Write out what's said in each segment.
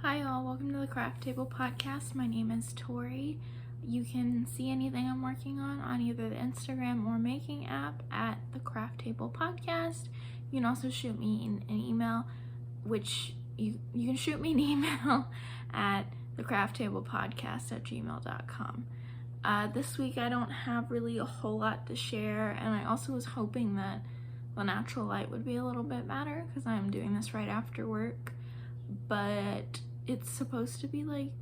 Hi all, welcome to the Craft Table Podcast. My name is Tori. You can see anything I'm working on either the Instagram or Making app at the Craft Table Podcast. You can also shoot me an email, which you can shoot me an email at thecrafttablepodcast@gmail.com. This week I don't have really a whole lot to share, and I also was hoping that the natural light would be a little bit better because I'm doing this right after work. But it's supposed to be like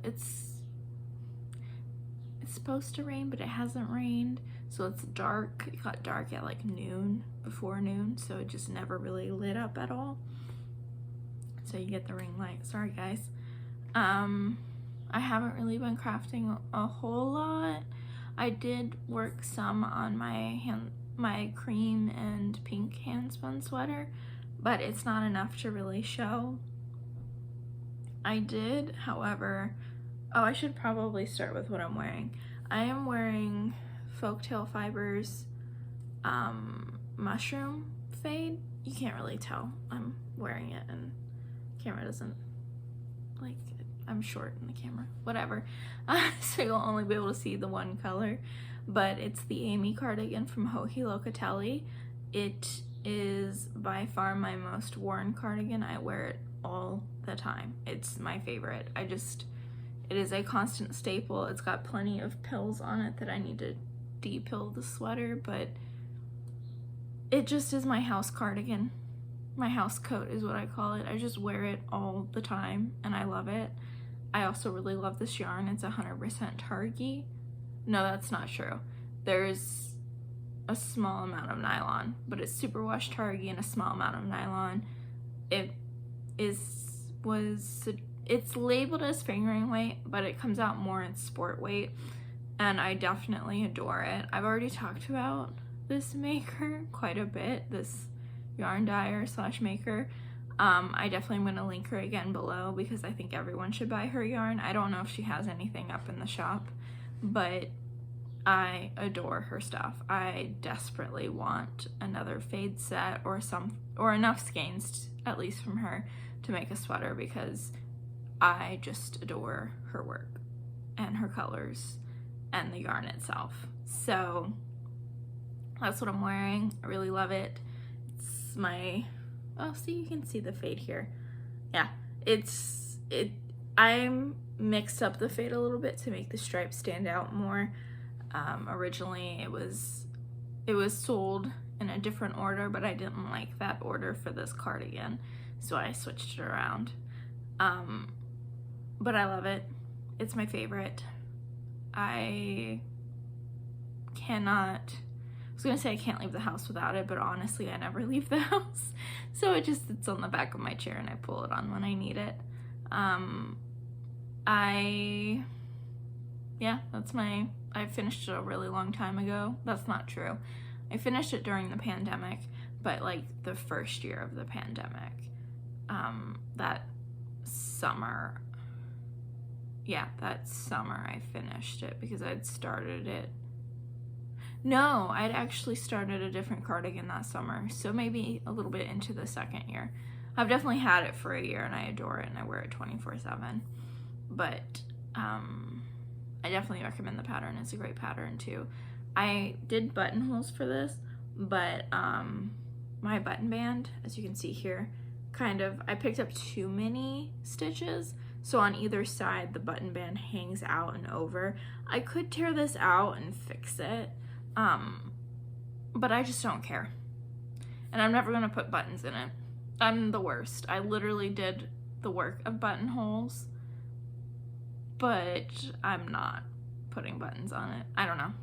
it's supposed to rain, but it hasn't rained, so it's dark. It got dark at like noon, before noon, so it just never really lit up at all. So you get the ring light. Sorry guys. I haven't really been crafting a whole lot. I did work some on my cream and pink handspun sweater, but it's not enough to really show. I did, however, I should probably start with what I'm wearing. I am wearing Folktale Fibers mushroom fade. You can't really tell I'm wearing it, and camera doesn't, like, I'm short in the camera, whatever. So you'll only be able to see the one color, but it's the Aimee cardigan from Locatelli. It is by far my most worn cardigan. I wear it all the time. It's my favorite. It is a constant staple. It's got plenty of pills on it that I need to de-pill the sweater, but it just is my house cardigan. My house coat is what I call it. I just wear it all the time and I love it. I also really love this yarn. It's 100% Targi. No, that's not true. There's a small amount of nylon, but it's superwash Targi and a small amount of nylon. It's labeled as fingering weight, but it comes out more in sport weight, and I definitely adore it. I've already talked about this maker quite a bit, this yarn dyer / maker. I definitely am going to link her again below because I think everyone should buy her yarn. I don't know if she has anything up in the shop, but I adore her stuff. I desperately want another fade set or enough skeins, at least from her, to make a sweater because I just adore her work and her colors and the yarn itself. So that's what I'm wearing. I really love it. It's my, see, you can see the fade here. Yeah, I mixed up the fade a little bit to make the stripes stand out more. Originally it was sold in a different order, but I didn't like that order for this cardigan, so I switched it around. But I love it. It's my favorite. I was gonna say I can't leave the house without it, but honestly I never leave the house. So it just sits on the back of my chair and I pull it on when I need it. I finished it a really long time ago. That's not true. I finished it during the pandemic, but like the first year of the pandemic. That summer I finished it because I'd started it. No, I'd actually started a different cardigan that summer, so maybe a little bit into the second year. I've definitely had it for a year and I adore it and I wear it 24/7. But I definitely recommend the pattern. It's a great pattern too. I did buttonholes for this, but my button band, as you can see here, I picked up too many stitches, so on either side the button band hangs out and over. I could tear this out and fix it, but I just don't care. And I'm never gonna put buttons in it. I'm the worst. I literally did the work of buttonholes, but I'm not putting buttons on it. I don't know.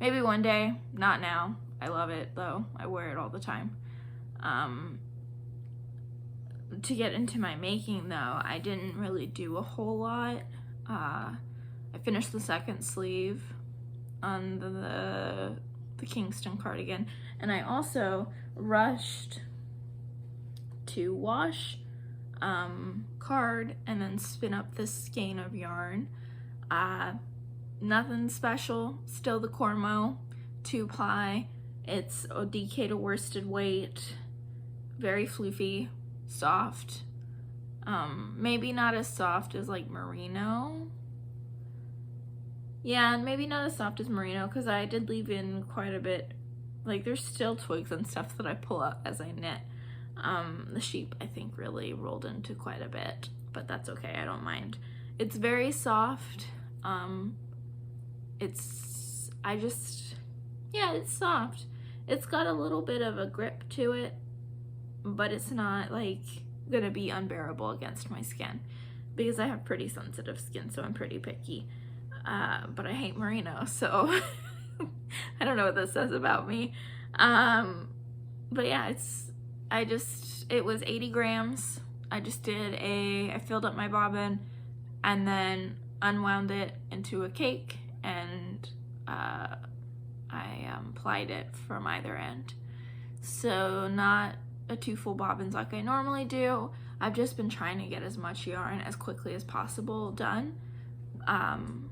Maybe one day, not now. I love it though. I wear it all the time. To get into my making though, I didn't really do a whole lot. I finished the second sleeve on the Kingston cardigan, and I also rushed to wash card and then spin up this skein of yarn. Nothing special, still the Cormo 2-ply. It's a DK to worsted weight, very floofy, soft, Maybe not as soft as like merino. Yeah, and maybe not as soft as merino, because I did leave in quite a bit. Like, there's still twigs and stuff that I pull out as I knit. The sheep, I think, really rolled into quite a bit, but that's okay, I don't mind. It's very soft. Yeah, it's soft. It's got a little bit of a grip to it, but it's not, like, gonna be unbearable against my skin, because I have pretty sensitive skin, so I'm pretty picky. But I hate merino, so I don't know what this says about me. But yeah, it was 80 grams. I filled up my bobbin and then unwound it into a cake, and I plied it from either end. So not a 2 full bobbins like I normally do. I've just been trying to get as much yarn as quickly as possible done,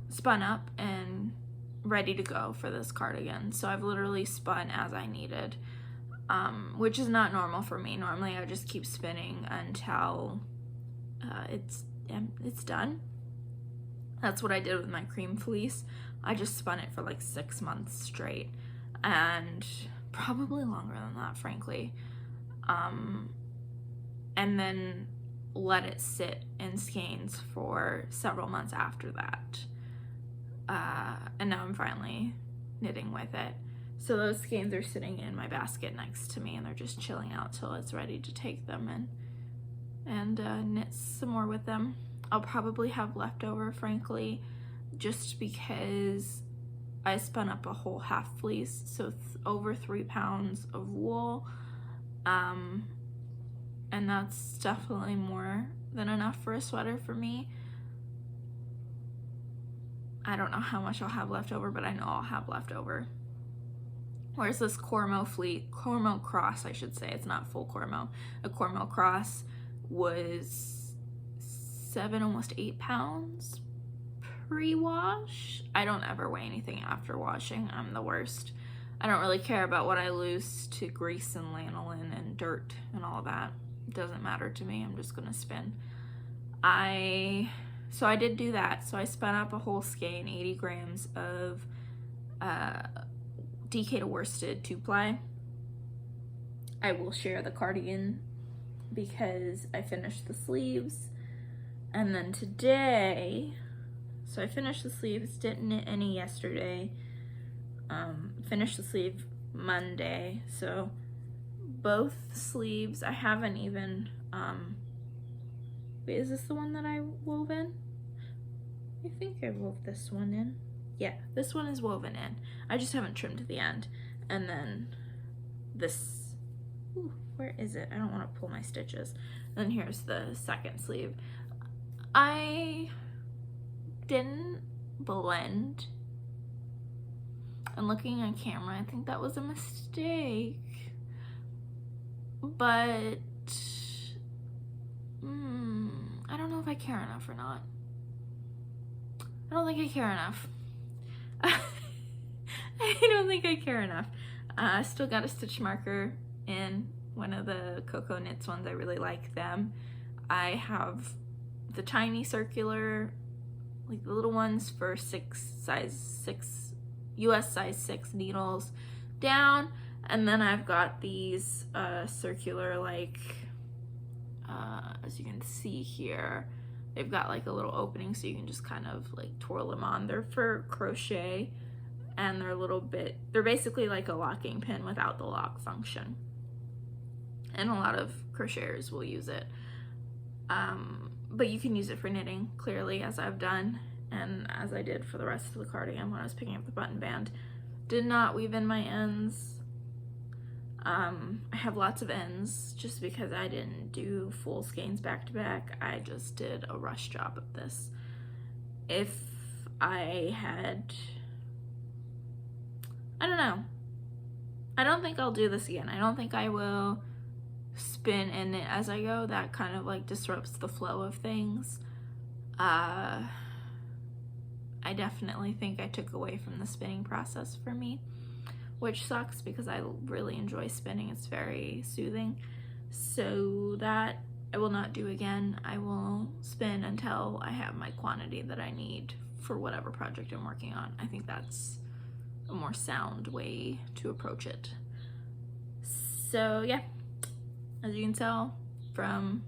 spun up and ready to go for this cardigan. So I've literally spun as I needed, which is not normal for me. Normally I just keep spinning until it's done. That's what I did with my cream fleece. I just spun it for like 6 months straight, and probably longer than that, frankly. And then let it sit in skeins for several months after that. And now I'm finally knitting with it. So those skeins are sitting in my basket next to me, and they're just chilling out till it's ready to take them and knit some more with them. I'll probably have leftover, frankly, just because I spun up a whole half fleece, so over 3 pounds of wool, and that's definitely more than enough for a sweater for me. I don't know how much I'll have left over, but I know I'll have leftover. Whereas this Cormo cross, I should say, it's not full Cormo. A Cormo cross was 7, almost 8 pounds pre-wash. I don't ever weigh anything after washing. I'm the worst. I don't really care about what I lose to grease and lanolin and dirt and all that. It doesn't matter to me. I'm just gonna spin. So I did do that. So I spun up a whole skein, 80 grams of DK to worsted 2-ply. I will share the cardigan because I finished the sleeves. And then today, so I finished the sleeves, didn't knit any yesterday. Finished the sleeve Monday. So both sleeves, I haven't even, wait, is this the one that I wove in? I think I wove this one in. Yeah, this one is woven in. I just haven't trimmed to the end. And then this, ooh, where is it? I don't want to pull my stitches. And then here's the second sleeve. I didn't blend. And looking on camera, I think that was a mistake. But I don't know if I care enough or not. I don't think I care enough. I don't think I care enough. I still got a stitch marker in one of the Coco Knits ones. I really like them. I have the tiny circular, like the little ones for US size 6 needles down. And then I've got these circular, like, as you can see here, they've got like a little opening so you can just kind of like twirl them on. They're for crochet, and they're basically like a locking pin without the lock function. And a lot of crocheters will use it. But you can use it for knitting, clearly, as I've done, and as I did for the rest of the cardigan when I was picking up the button band. Did not weave in my ends. I have lots of ends just because I didn't do full skeins back to back. I just did a rush job of this. If I had, I don't know. I don't think I'll do this again. I don't think I will spin and knit as I go. That kind of like disrupts the flow of things. I definitely think I took away from the spinning process for me, which sucks because I really enjoy spinning. It's very soothing. So that I will not do again. I will spin until I have my quantity that I need for whatever project I'm working on. I think that's a more sound way to approach it. So yeah, as you can tell from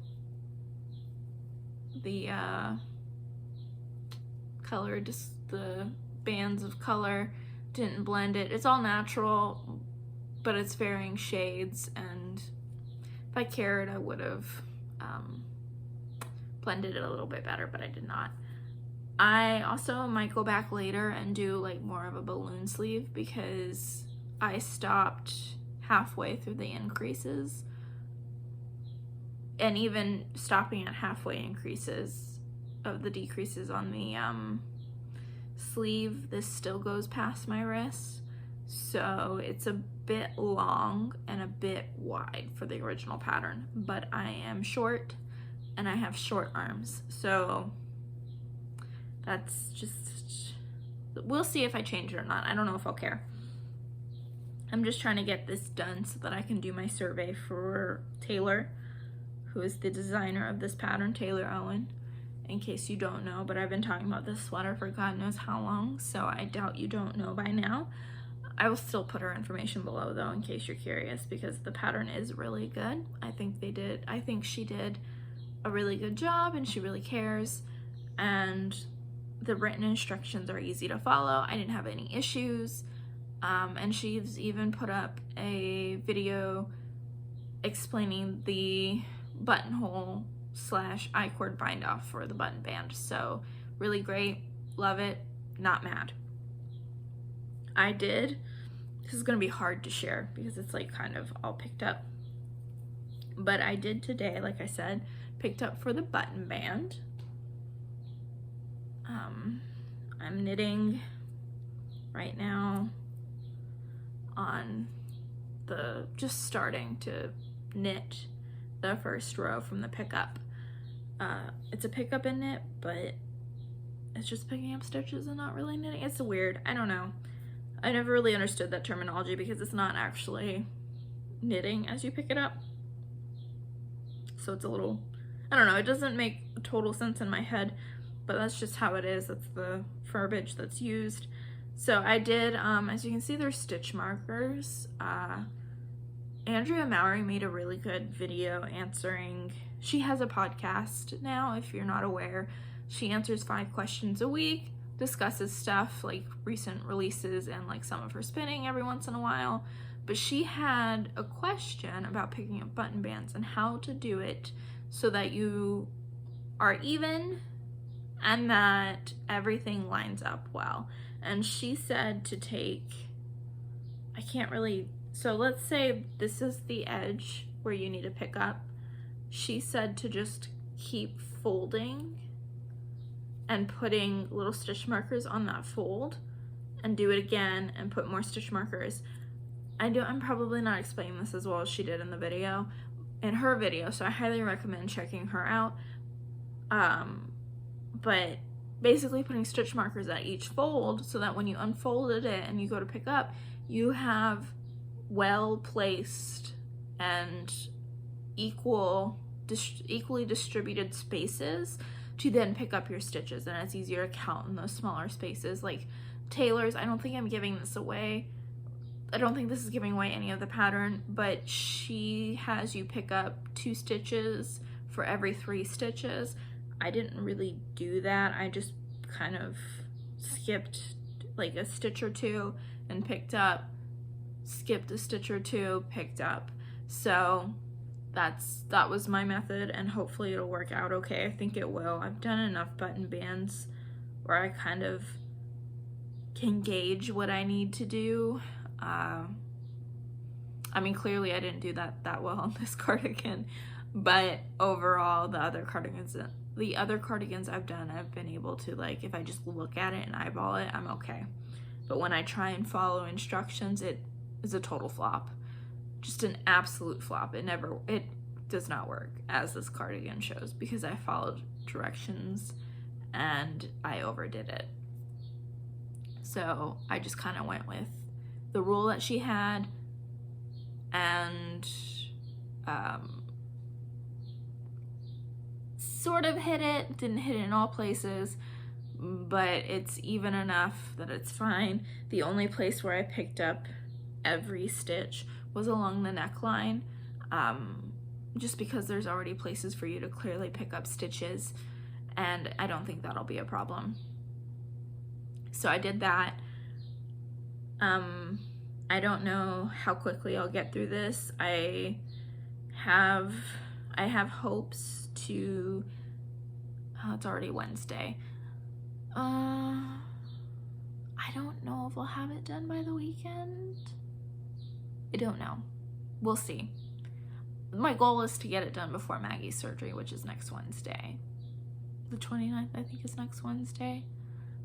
the color, just the bands of color, didn't blend it. It's all natural, but it's varying shades, and if I cared, I would have blended it a little bit better, but I did not. I also might go back later and do like more of a balloon sleeve, because I stopped halfway through the increases, and even stopping at halfway increases of the decreases on the sleeve, this still goes past my wrist, so it's a bit long and a bit wide for the original pattern, but I am short and I have short arms, so that's just, we'll see if I change it or not. I don't know if I'll care. I'm just trying to get this done so that I can do my survey for Taylor, who is the designer of this pattern, Taylor Owen, in case you don't know, but I've been talking about this sweater for God knows how long, so I doubt you don't know by now. I will still put her information below though, in case you're curious, because the pattern is really good. I think she did a really good job, and she really cares, and the written instructions are easy to follow. I didn't have any issues, and she's even put up a video explaining the buttonhole / I-cord bind off for the button band. So really great, love it, not mad. This is gonna be hard to share because it's like kind of all picked up, but I did today, like I said, picked up for the button band. I'm knitting right now on just starting to knit the first row from the pickup. It's a pickup and knit, but it's just picking up stitches and not really knitting. It's weird, I don't know. I never really understood that terminology because it's not actually knitting as you pick it up. So it's a little, I don't know, it doesn't make total sense in my head, but that's just how it is. That's the verbiage that's used. So I did, as you can see, there's stitch markers. Andrea Mowry made a really good video answering, she has a podcast now, if you're not aware. She answers 5 questions a week, discusses stuff like recent releases and like some of her spinning every once in a while. But she had a question about picking up button bands and how to do it so that you are even and that everything lines up well. And she said to take, so let's say this is the edge where you need to pick up. She said to just keep folding and putting little stitch markers on that fold, and do it again and put more stitch markers. I'm probably not explaining this as well as she did in her video, so I highly recommend checking her out. But basically putting stitch markers at each fold so that when you unfolded it and you go to pick up, you have well placed and equally distributed spaces to then pick up your stitches, and it's easier to count in those smaller spaces. Like Taylor's, I don't think I'm giving this away. I don't think this is giving away any of the pattern, but she has you pick up 2 stitches for every 3 stitches. I didn't really do that. I just kind of skipped like a stitch or 2 and picked up, skipped a stitch or 2, picked up. So that was my method, and hopefully it'll work out okay. I think it will. I've done enough button bands where I kind of can gauge what I need to do. I mean, clearly I didn't do that well on this cardigan, but overall the other cardigans I've done, I've been able to, like, if I just look at it and eyeball it, I'm okay. But when I try and follow instructions, it is a total flop. Just an absolute flop. It does not work, as this cardigan shows, because I followed directions and I overdid it. So I just kind of went with the rule that she had, and sort of hit it, didn't hit it in all places, but it's even enough that it's fine. The only place where I picked up every stitch was along the neckline, just because there's already places for you to clearly pick up stitches, and I don't think that'll be a problem. So I did that. I don't know how quickly I'll get through this. I have hopes to, it's already Wednesday. I don't know if I'll have it done by the weekend. I don't know. We'll see. My goal is to get it done before Maggie's surgery, which is next Wednesday. The 29th, I think, is next Wednesday.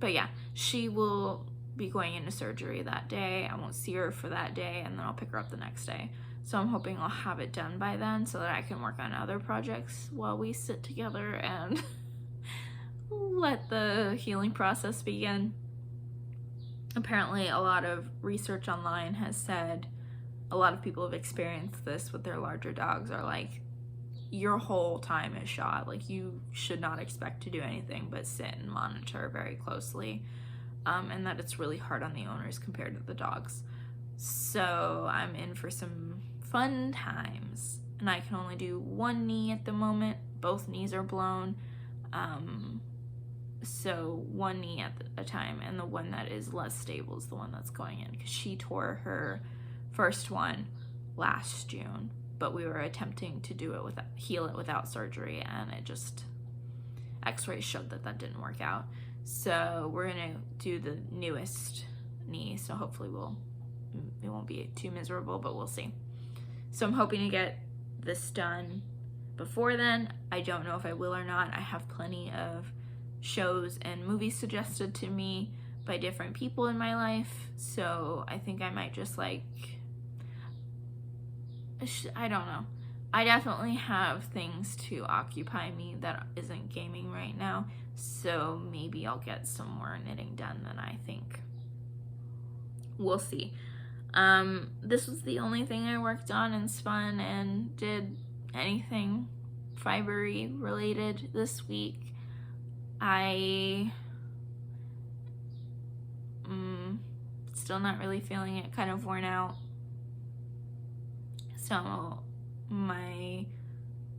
But yeah, she will be going into surgery that day. I won't see her for that day, and then I'll pick her up the next day. So I'm hoping I'll have it done by then so that I can work on other projects while we sit together and let the healing process begin. Apparently, a lot of research online has said, a lot of people have experienced this with their larger dogs, are like, your whole time is shot. Like, you should not expect to do anything but sit and monitor very closely, and that it's really hard on the owners compared to the dogs. So I'm in for some fun times, and I can only do one knee at the moment. Both knees are blown, so one knee at a time, and the one that is less stable is the one that's going in, because she tore her first one last June, but we were attempting to do it heal it without surgery, and it just, x-rays showed that didn't work out. So we're gonna do the newest knee, so hopefully it won't be too miserable, but we'll see. So I'm hoping to get this done before then. I don't know if I will or not. I have plenty of shows and movies suggested to me by different people in my life, so I think I might just like, I don't know. I definitely have things to occupy me that isn't gaming right now, so maybe I'll get some more knitting done than I think. We'll see. This was the only thing I worked on and spun and did anything fibery related this week. I still not really feeling it, kind of worn out. So my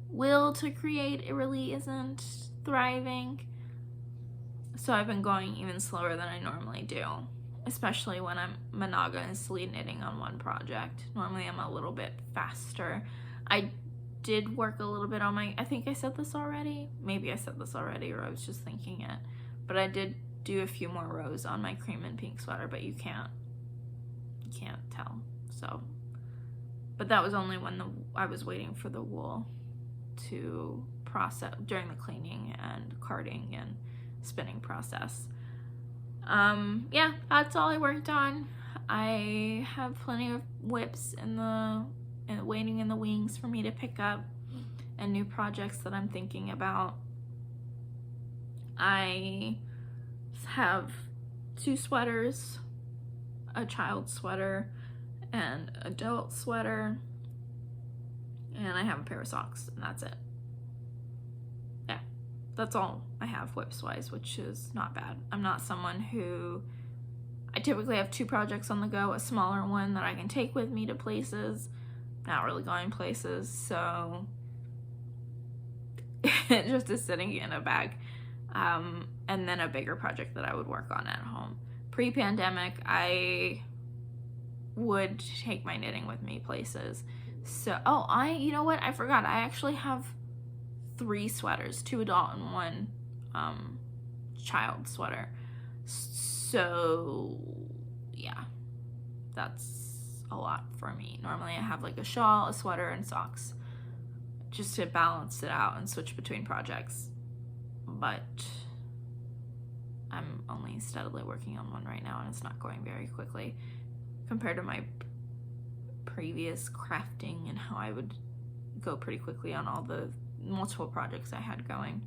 will to create, it really isn't thriving. So I've been going even slower than I normally do, especially when I'm monogamously knitting on one project. Normally I'm a little bit faster. I did work a little bit on I think I said this already. Maybe I said this already, or I was just thinking it. But I did do a few more rows on my cream and pink sweater, but you can't tell. So, but that was only when I was waiting for the wool to process during the cleaning and carding and spinning process. Yeah, that's all I worked on. I have plenty of whips waiting in the wings for me to pick up, and new projects that I'm thinking about. I have 2 sweaters, a child sweater and adult sweater, and I have a pair of socks, and that's it. Yeah, that's all I have whips wise, which is not bad. I'm not someone who, I typically have 2 projects on the go, a smaller one that I can take with me to places, not really going places, so it just is sitting in a bag, and then a bigger project that I would work on at home. Pre-pandemic, I would take my knitting with me places. So, you know what? I forgot. I actually have 3 sweaters, 2 adult and 1 child sweater. So, yeah, that's a lot for me. Normally I have like a shawl, a sweater, and socks just to balance it out and switch between projects. But I'm only steadily working on one right now, and it's not going very quickly compared to my previous crafting and how I would go pretty quickly on all the multiple projects I had going.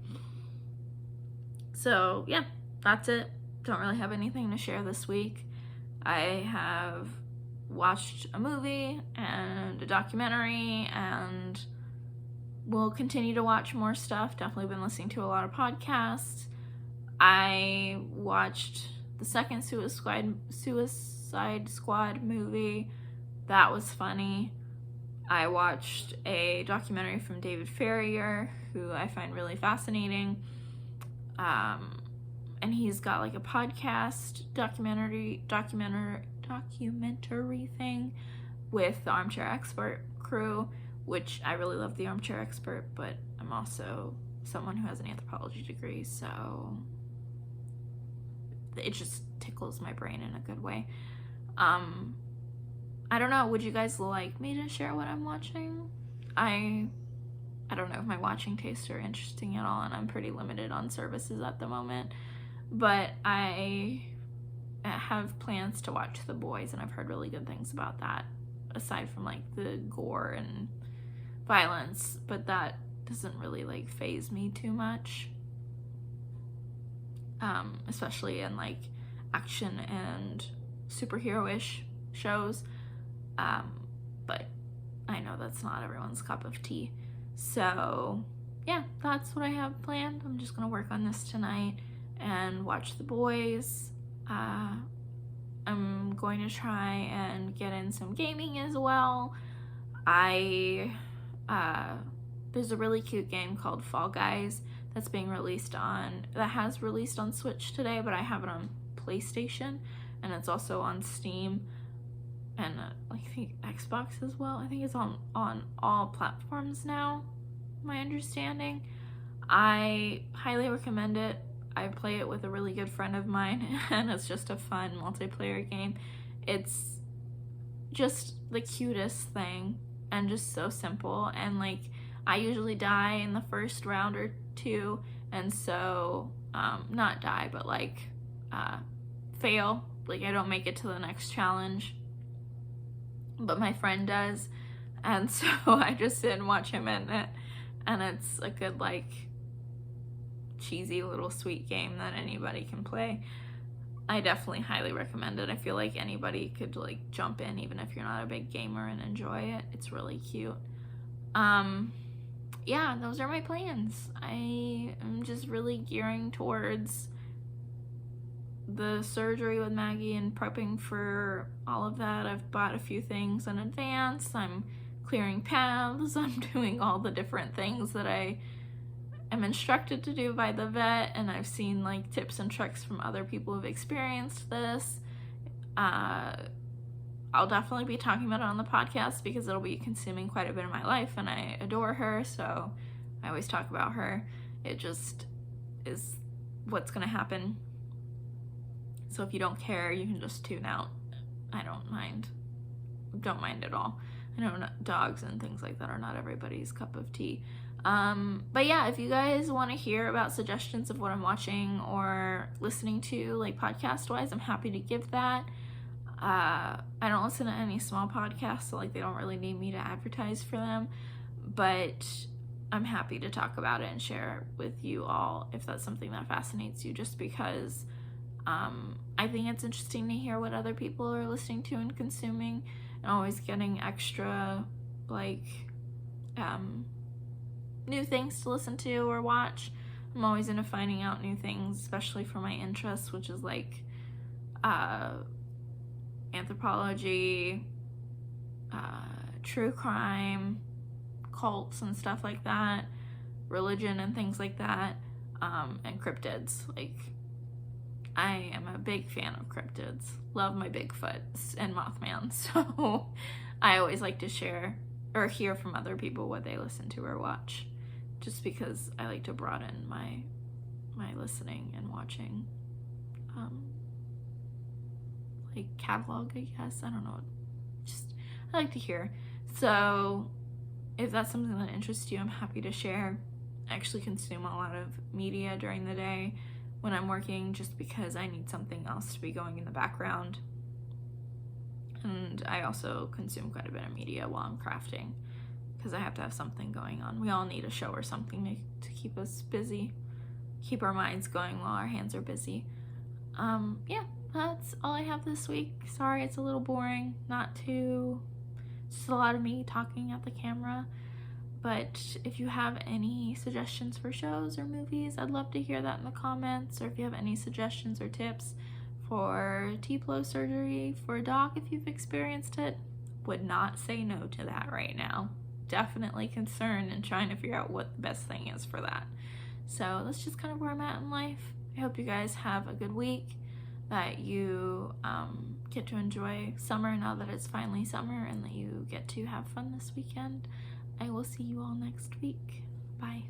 So yeah, that's it. Don't really have anything to share this week. I have watched a movie and a documentary and will continue to watch more stuff. Definitely been listening to a lot of podcasts. I watched the second Suicide Squad movie. That was funny. I watched a documentary from David Farrier, who I find really fascinating. And he's got like a podcast documentary thing with the Armchair Expert crew, which I really love the Armchair Expert, but I'm also someone who has an anthropology degree, so it just tickles my brain in a good way. I don't know, would you guys like me to share what I'm watching? I don't know if my watching tastes are interesting at all, and I'm pretty limited on services at the moment, but I have plans to watch The Boys, and I've heard really good things about that, aside from like the gore and violence, but that doesn't really like faze me too much, especially in like action and superhero-ish shows, but I know that's not everyone's cup of tea. So yeah, that's what I have planned. I'm just gonna work on this tonight and watch The Boys. I'm going to try and get in some gaming as well. There's a really cute game called Fall Guys that has released on Switch today, but I have it on PlayStation, and it's also on Steam, and I think Xbox as well. I think it's on all platforms now, my understanding. I highly recommend it. I play it with a really good friend of mine, and it's just a fun multiplayer game. It's just the cutest thing, and just so simple, and like I usually die in the first round or two, and so not die, but like fail, like I don't make it to the next challenge, but my friend does, and so I just sit and watch him in it, and it's a good like cheesy little sweet game that anybody can play. I definitely highly recommend it. I feel like anybody could like jump in, even if you're not a big gamer, and enjoy it. It's really cute. Yeah, those are my plans. I am just really gearing towards the surgery with Maggie and prepping for all of that. I've bought a few things in advance. I'm clearing paths. I'm doing all the different things that I am instructed to do by the vet, and I've seen like tips and tricks from other people who've experienced this. I'll definitely be talking about it on the podcast because it'll be consuming quite a bit of my life, and I adore her, so I always talk about her. It just is what's gonna happen. So if you don't care, you can just tune out. I don't mind at all. I know dogs and things like that are not everybody's cup of tea. But yeah, if you guys want to hear about suggestions of what I'm watching or listening to, like podcast wise, I'm happy to give that. I don't listen to any small podcasts, so like they don't really need me to advertise for them, but I'm happy to talk about it and share with you all if that's something that fascinates you, just because I think it's interesting to hear what other people are listening to and consuming, and always getting extra like new things to listen to or watch. I'm always into finding out new things, especially for my interests, which is like anthropology, true crime, cults and stuff like that, religion and things like that, and cryptids. Like, I am a big fan of cryptids. Love my Bigfoots and Mothman, so I always like to share or hear from other people what they listen to or watch, just because I like to broaden my listening and watching like catalog, I guess. I don't know, just I like to hear. So if that's something that interests you, I'm happy to share. I actually consume a lot of media during the day when I'm working, just because I need something else to be going in the background. And I also consume quite a bit of media while I'm crafting, because I have to have something going on. We all need a show or something to keep us busy, keep our minds going while our hands are busy. Yeah, that's all I have this week. Sorry it's a little boring, just a lot of me talking at the camera, But if you have any suggestions for shows or movies, I'd love to hear that in the comments. Or if you have any suggestions or tips for T-Flow surgery for a dog, if you've experienced it, would not say no to that right now. Definitely concerned and trying to figure out what the best thing is for that. So that's just kind of where I'm at in life. I hope you guys have a good week, that you get to enjoy summer now that it's finally summer, and that you get to have fun this weekend. I will see you all next week. Bye.